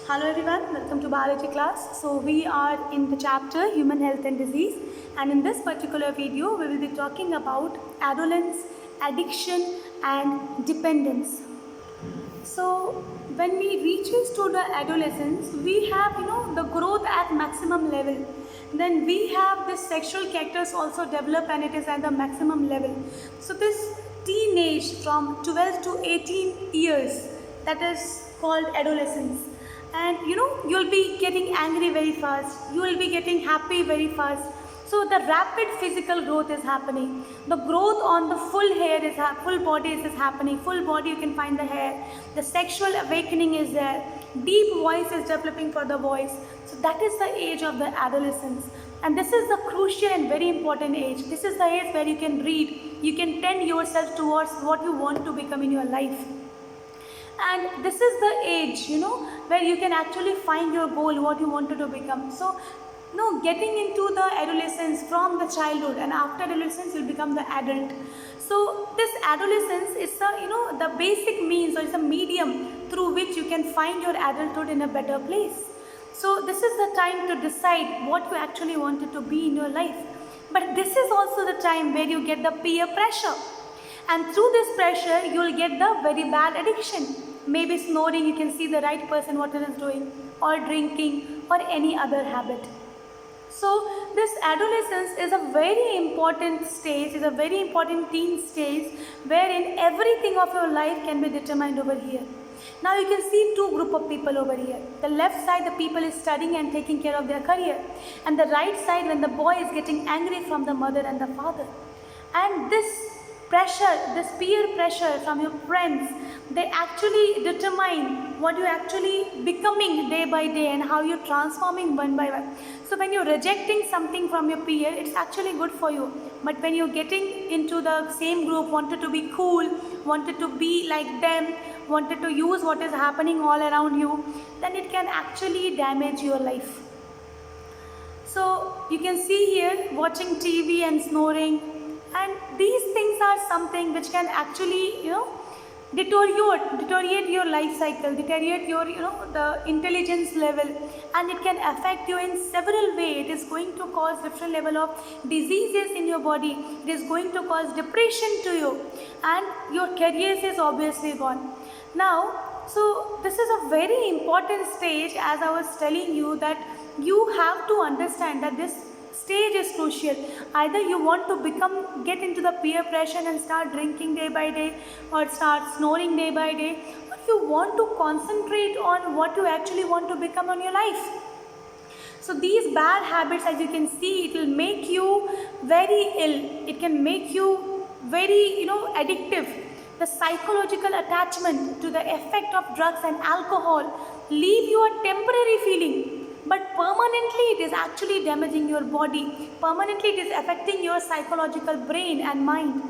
Hello everyone, welcome to biology class. So we are in the chapter Human Health and Disease, and in this particular video we will be talking about adolescence, addiction and dependence. So when we reaches to the adolescence, we have the growth at maximum level. Then we have this sexual characters also develop and it is at the maximum level. So this teenage from 12 to 18 years, that is called adolescence. And you'll be getting angry very fast, you will be getting happy very fast. So the rapid physical growth is happening. The growth on the full hair is full body is happening. Full body you can find the hair. The sexual awakening is there. Deep voice is developing for the voice. So that is the age of the adolescence. And this is the crucial and very important age. This is the age where you can read. You can tend yourself towards what you want to become in your life. And this is the age, where you can actually find your goal, what you wanted to become. So, getting into the adolescence from the childhood, and after adolescence, you'll become the adult. So, this adolescence is the basic means, or it's a medium through which you can find your adulthood in a better place. So, this is the time to decide what you actually wanted to be in your life. But this is also the time where you get the peer pressure. And through this pressure, you will get the very bad addiction. Maybe snoring, you can see the right person what it is doing, or drinking, or any other habit. So this adolescence is a very important stage, is a very important teen stage, wherein everything of your life can be determined over here. Now you can see two group of people over here. The left side, the people is studying and taking care of their career. And the right side, when the boy is getting angry from the mother and the father. And this pressure, this peer pressure from your friends, they actually determine what you're actually becoming day by day and how you're transforming one by one. So when you're rejecting something from your peer, it's actually good for you. But when you're getting into the same group, wanted to be cool, wanted to be like them, wanted to use what is happening all around you, then it can actually damage your life. So you can see here watching TV and snoring, and these things are something which can actually deteriorate your life cycle, deteriorate your the intelligence level, and it can affect you in several ways. It is going to cause different level of diseases in your body. It is going to cause depression to you, and your career is obviously gone. Now, so this is a very important stage, as I was telling you, that you have to understand that this stage is crucial. Either you want to get into the peer pressure and start drinking day by day, or start snoring day by day, or you want to concentrate on what you actually want to become on your life. So these bad habits, as you can see, it will make you very ill. It can make you very addictive. The psychological attachment to the effect of drugs and alcohol leave you a temporary feeling, but permanently it is actually damaging your body. Permanently it is affecting your psychological brain and mind,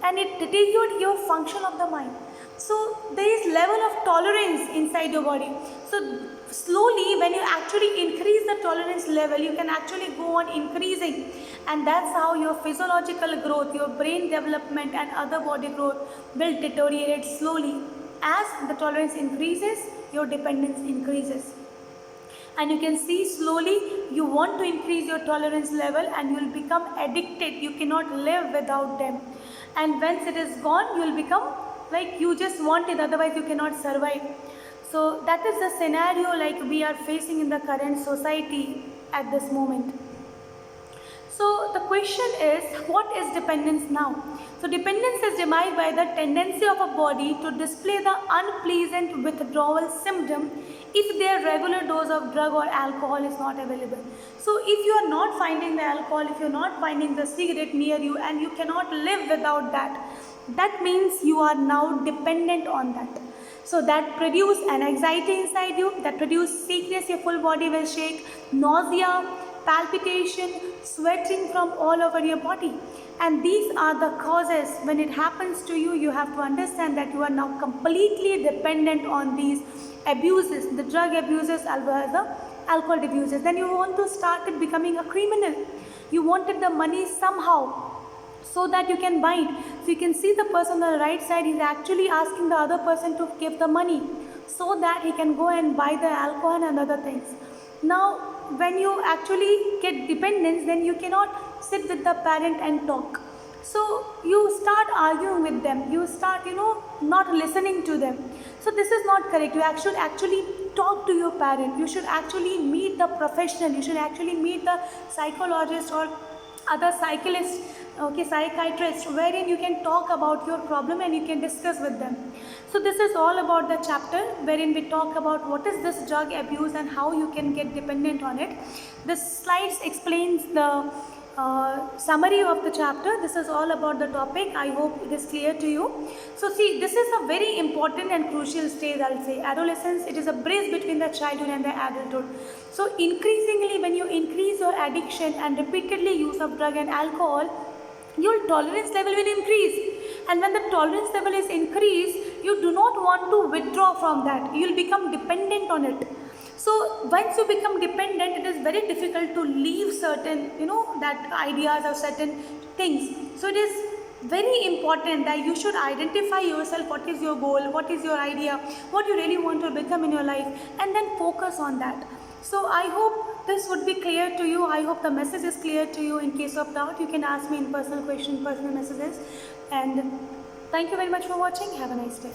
and it deteriorates your function of the mind. So there is level of tolerance inside your body. So slowly, when you actually increase the tolerance level, you can actually go on increasing, and that's how your physiological growth, your brain development and other body growth will deteriorate slowly. As the tolerance increases, your dependence increases. And you can see slowly you want to increase your tolerance level and you will become addicted. You cannot live without them. And once it is gone, you will become like you just want it, otherwise you cannot survive. So that is the scenario like we are facing in the current society at this moment. So the question is, what is dependence now? So dependence is defined by the tendency of a body to display the unpleasant withdrawal symptom if their regular dose of drug or alcohol is not available. So if you are not finding the alcohol, if you are not finding the cigarette near you, and you cannot live without that, that means you are now dependent on that. So that produce an anxiety inside you, that produce sickness, your full body will shake, nausea, palpitation, sweating from all over your body. And these are the causes. When it happens to you, you have to understand that you are now completely dependent on these abuses, the drug abuses as well as the alcohol abuses. Then you want to start becoming a criminal. You wanted the money somehow so that you can bind. So you can see the person on the right side is actually asking the other person to give the money so that he can go and buy the alcohol and other things. Now, when you actually get dependence, then you cannot sit with the parent and talk. So you start arguing with them, you start, not listening to them. So this is not correct. You should actually talk to your parent. You should actually meet the professional. You should actually meet the psychologist or other cyclist, okay, psychiatrist, wherein you can talk about your problem and you can discuss with them. So this is all about the chapter wherein we talk about what is this drug abuse and how you can get dependent on it. This slides explains the summary of the chapter. This is all about the topic. I hope it is clear to you. So see, this is a very important and crucial stage, I'll say. Adolescence, it is a bridge between the childhood and the adulthood. So increasingly, when you increase your addiction and repeatedly use of drug and alcohol, your tolerance level will increase. And when the tolerance level is increased, you do not want to withdraw from that. You will become dependent on it. So once you become dependent, it is very difficult to leave certain, that ideas or certain things. So it is very important that you should identify yourself, what is your goal, what is your idea, what you really want to become in your life, and then focus on that. So I hope this would be clear to you. I hope the message is clear to you. In case of doubt, you can ask me in personal questions, personal messages. And thank you very much for watching. Have a nice day.